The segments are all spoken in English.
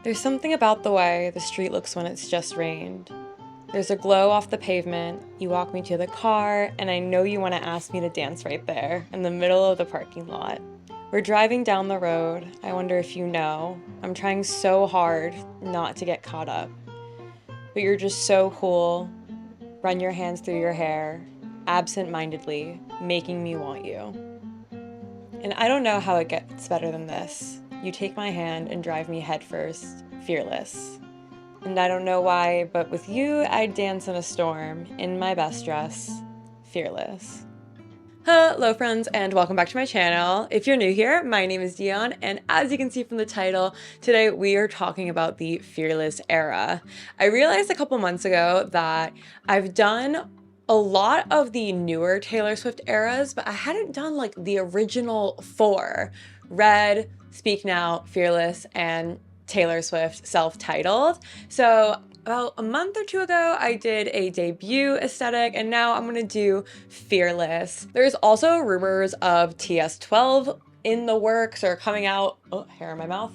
There's something about the way the street looks when it's just rained. There's a glow off the pavement, you walk me to the car, and I know you want to ask me to dance right there, in the middle of the parking lot. We're driving down the road, I wonder if you know, I'm trying so hard not to get caught up. But you're just so cool, run your hands through your hair, absent-mindedly, making me want you. And I don't know how it gets better than this. You take my hand and drive me headfirst, fearless. And I don't know why, but with you, I'd dance in a storm, in my best dress, fearless. Hello friends, and welcome back to my channel. If you're new here, my name is Dion, and as you can see from the title, today we are talking about the Fearless era. I realized a couple months ago that I've done a lot of the newer Taylor Swift eras, but I hadn't done like the original four: Red, Speak Now, Fearless, and Taylor Swift self-titled. So about a month or two ago, I did a debut aesthetic, and now I'm gonna do Fearless. There's also rumors of TS12 in the works or coming out, oh, hair in my mouth,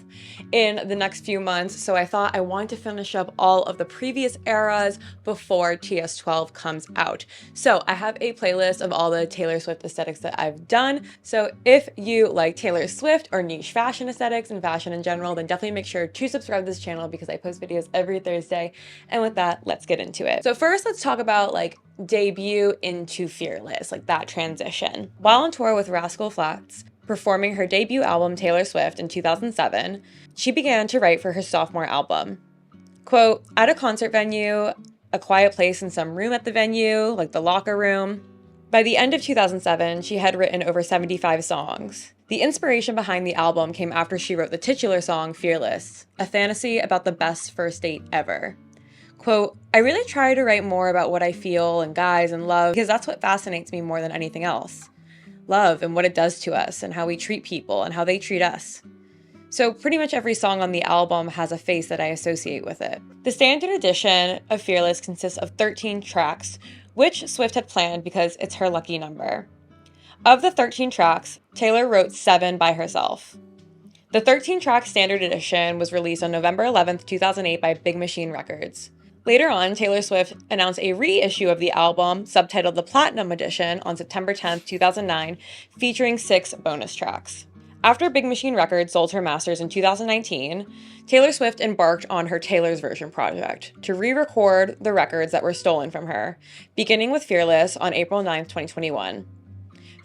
in the next few months. So I thought I wanted to finish up all of the previous eras before TS12 comes out. So I have a playlist of all the Taylor Swift aesthetics that I've done. So if you like Taylor Swift or niche fashion aesthetics and fashion in general, then definitely make sure to subscribe to this channel because I post videos every Thursday. And with that, let's get into it. So first, let's talk about like debut into Fearless, like that transition. While on tour with Rascal Flatts, performing her debut album Taylor Swift in 2007, she began to write for her sophomore album. Quote, at a concert venue, a quiet place in some room at the venue, like the locker room. By the end of 2007, she had written over 75 songs. The inspiration behind the album came after she wrote the titular song Fearless, a fantasy about the best first date ever. Quote, I really try to write more about what I feel and guys and love because that's what fascinates me more than anything else. Love and what it does to us and how we treat people and how they treat us. So pretty much every song on the album has a face that I associate with it. The standard edition of Fearless consists of 13 tracks, which Swift had planned because it's her lucky number. Of the 13 tracks, Taylor wrote 7 by herself. The 13-track standard edition was released on November 11th, 2008 by Big Machine Records. Later on, Taylor Swift announced a reissue of the album, subtitled the Platinum Edition, on September 10th, 2009, featuring 6 bonus tracks. After Big Machine Records sold her masters in 2019, Taylor Swift embarked on her Taylor's Version project to re-record the records that were stolen from her, beginning with Fearless on April 9th, 2021.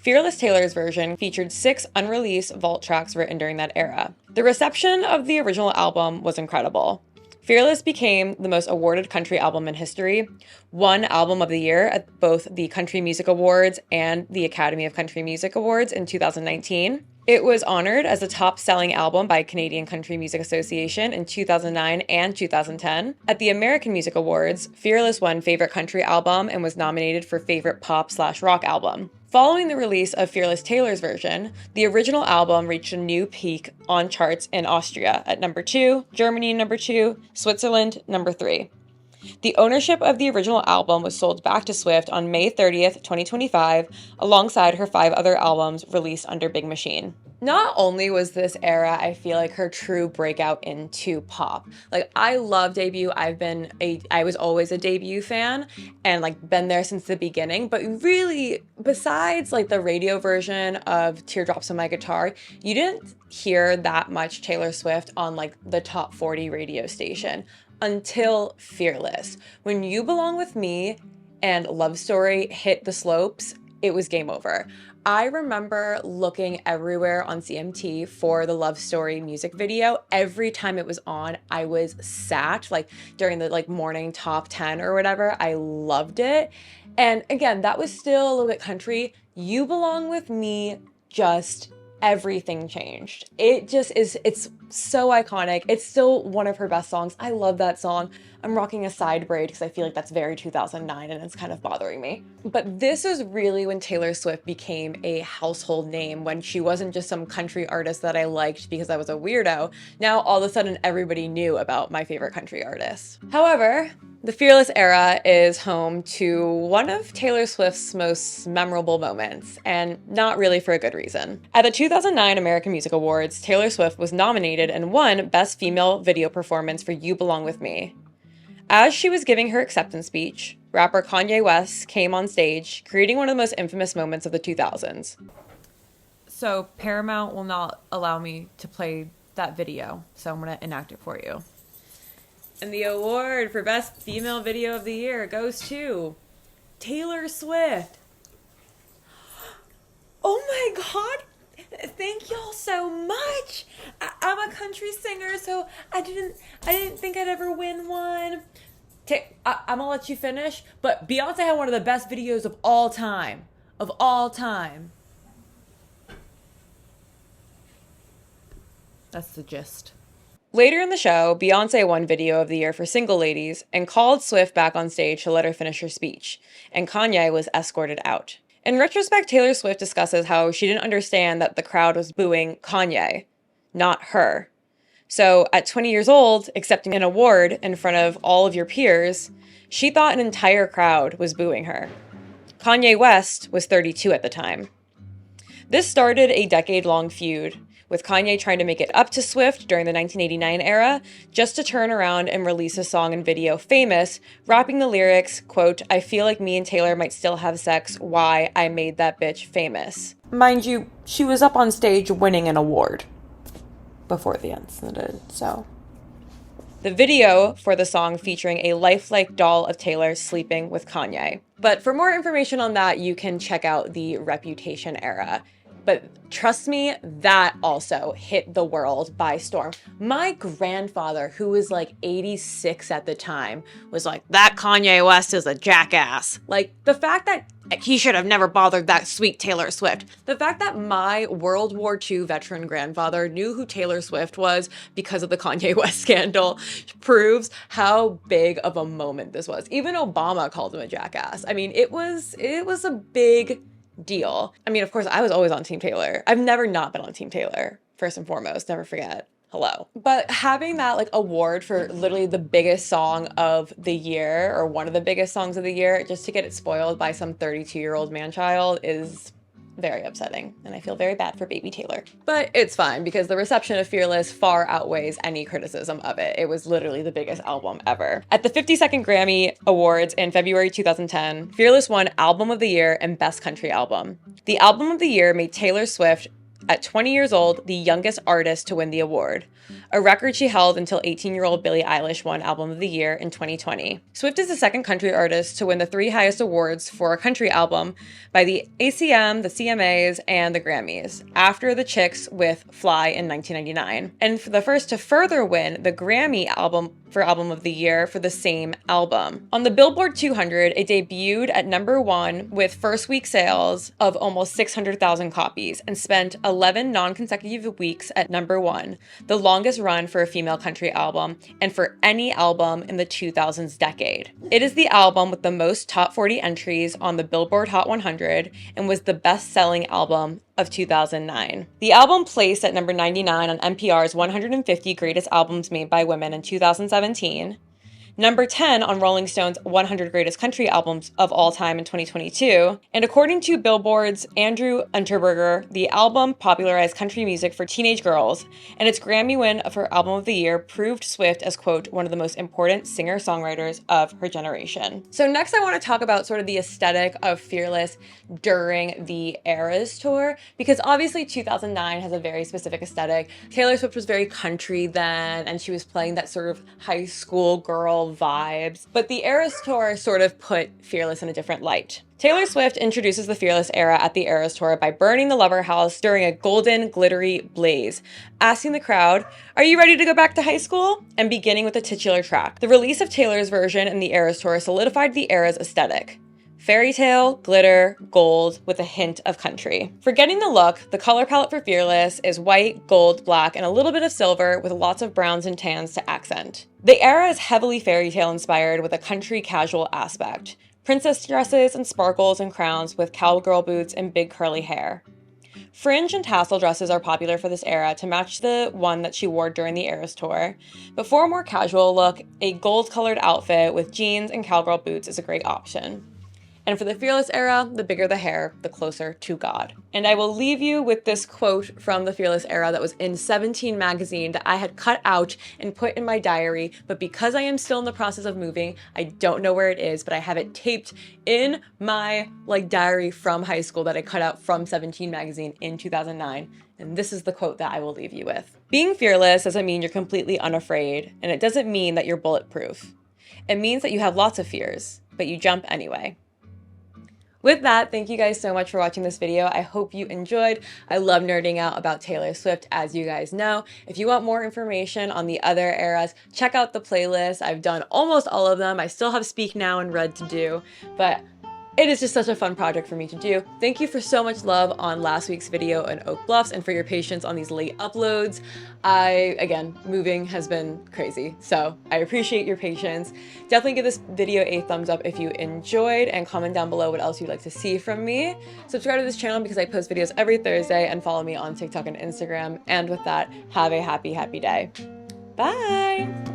Fearless Taylor's Version featured 6 unreleased vault tracks written during that era. The reception of the original album was incredible. Fearless became the most awarded country album in history, won Album of the Year at both the Country Music Awards and the Academy of Country Music Awards in 2019. It was honored as the top-selling album by Canadian Country Music Association in 2009 and 2010. At the American Music Awards, Fearless won Favorite Country Album and was nominated for Favorite Pop/Rock Album. Following the release of Fearless Taylor's Version, the original album reached a new peak on charts in Austria at number 2, Germany number 2, Switzerland number 3. The ownership of the original album was sold back to Swift on May 30th, 2025, alongside her 5 other albums released under Big Machine. Not only was this era, I feel like, her true breakout into pop. Like, I love debut. I was always a debut fan and like been there since the beginning, but really, besides like the radio version of Teardrops on My Guitar, you didn't hear that much Taylor Swift on like the top 40 radio station until Fearless. When You Belong With Me and Love Story hit the slopes, it was game over. I remember looking everywhere on CMT for the Love Story music video. Every time it was on, I was sat, like during the like morning top 10 or whatever. I loved it. And again, that was still a little bit country. You Belong With Me, just everything changed. It just is, it's so iconic. It's still one of her best songs. I love that song. I'm rocking a side braid because I feel like that's very 2009 and it's kind of bothering me. But this is really when Taylor Swift became a household name, when she wasn't just some country artist that I liked because I was a weirdo. Now all of a sudden everybody knew about my favorite country artist. However, The Fearless era is home to one of Taylor Swift's most memorable moments, and not really for a good reason. At the 2009 American Music Awards, Taylor Swift was nominated and won Best Female Video Performance for You Belong With Me. As she was giving her acceptance speech, rapper Kanye West came on stage, creating one of the most infamous moments of the 2000s. So Paramount will not allow me to play that video, so I'm going to enact it for you. And the award for Best Female Video of the Year goes to Taylor Swift. Oh my God! Thank y'all so much. I'm a country singer, so I didn't think I'd ever win one. I'm gonna let you finish, but Beyonce had one of the best videos of all time. Of all time. That's the gist. Later in the show, Beyonce won Video of the Year for Single Ladies and called Swift back on stage to let her finish her speech, and Kanye was escorted out. In retrospect, Taylor Swift discusses how she didn't understand that the crowd was booing Kanye, not her. So at 20 years old, accepting an award in front of all of your peers, she thought an entire crowd was booing her. Kanye West was 32 at the time. This started a decade-long feud, with Kanye trying to make it up to Swift during the 1989 era, just to turn around and release a song and video, Famous, rapping the lyrics, quote, "I feel like me and Taylor might still have sex, why I made that bitch famous." Mind you, she was up on stage winning an award before the incident, so. The video for the song featuring a lifelike doll of Taylor sleeping with Kanye. But for more information on that, you can check out the Reputation era. But trust me, that also hit the world by storm. My grandfather, who was like 86 at the time, was like, that Kanye West is a jackass. Like, the fact that he should have never bothered that sweet Taylor Swift. The fact that my World War II veteran grandfather knew who Taylor Swift was because of the Kanye West scandal proves how big of a moment this was. Even Obama called him a jackass. I mean, it was a big deal. I mean, of course, I was always on Team Taylor. I've never not been on Team Taylor, first and foremost. Never forget. Hello. But having that like award for literally the biggest song of the year, or one of the biggest songs of the year, just to get it spoiled by some 32-year-old man-child is very upsetting, and I feel very bad for baby Taylor. But it's fine, because the reception of Fearless far outweighs any criticism of it. It was literally the biggest album ever. At the 52nd Grammy Awards in February 2010, Fearless won Album of the Year and Best Country Album. The Album of the Year made Taylor Swift, at 20 years old, the youngest artist to win the award, a record she held until 18-year-old Billie Eilish won Album of the Year in 2020. Swift is the second country artist to win the 3 highest awards for a country album by the ACM, the CMAs, and the Grammys, after the Chicks with Fly in 1999, and for the first to further win the Grammy album for Album of the Year for the same album. On the Billboard 200, it debuted at #1 with first week sales of almost 600,000 copies and spent 11 non-consecutive weeks at #1, the longest run for a female country album and for any album in the 2000s decade. It is the album with the most top 40 entries on the Billboard Hot 100 and was the best-selling album of 2009. The album placed at number 99 on NPR's 150 Greatest Albums Made by Women in 2017, number 10 on Rolling Stone's 100 Greatest Country Albums of All Time in 2022, and according to Billboard's Andrew Unterberger, the album popularized country music for teenage girls, and its Grammy win for Album of the Year proved Swift as, quote, one of the most important singer-songwriters of her generation. So next I want to talk about sort of the aesthetic of Fearless during the Eras tour, because obviously 2009 has a very specific aesthetic. Taylor Swift was very country then, and she was playing that sort of high school girl vibes, but the Eras tour sort of put Fearless in a different light. Taylor Swift introduces the Fearless era at the Eras tour by burning the Lover House during a golden, glittery blaze, asking the crowd, "Are you ready to go back to high school?" and beginning with the titular track. The release of Taylor's version in the Eras tour solidified the era's aesthetic. Fairy tale, glitter, gold, with a hint of country. Forgetting the look, the color palette for Fearless is white, gold, black, and a little bit of silver with lots of browns and tans to accent. The era is heavily fairy tale inspired with a country casual aspect. Princess dresses and sparkles and crowns with cowgirl boots and big curly hair. Fringe and tassel dresses are popular for this era to match the one that she wore during the Eras tour. But for a more casual look, a gold-colored outfit with jeans and cowgirl boots is a great option. And for the Fearless era, the bigger the hair, the closer to God. And I will leave you with this quote from the Fearless era that was in 17 magazine that I had cut out and put in my diary, but because I am still in the process of moving, I don't know where it is, but I have it taped in my diary from high school that I cut out from 17 magazine in 2009. And this is the quote that I will leave you with. Being fearless doesn't mean you're completely unafraid, and it doesn't mean that you're bulletproof. It means that you have lots of fears, but you jump anyway. With that, thank you guys so much for watching this video. I hope you enjoyed. I love nerding out about Taylor Swift, as you guys know. If you want more information on the other eras, check out the playlist. I've done almost all of them. I still have Speak Now and Red to do, but it is just such a fun project for me to do. Thank you for so much love on last week's video in Oak Bluffs and for your patience on these late uploads. Again, moving has been crazy, so I appreciate your patience. Definitely give this video a thumbs up if you enjoyed and comment down below what else you'd like to see from me. Subscribe to this channel because I post videos every Thursday, and follow me on TikTok and Instagram. And with that, have a happy, happy day. Bye!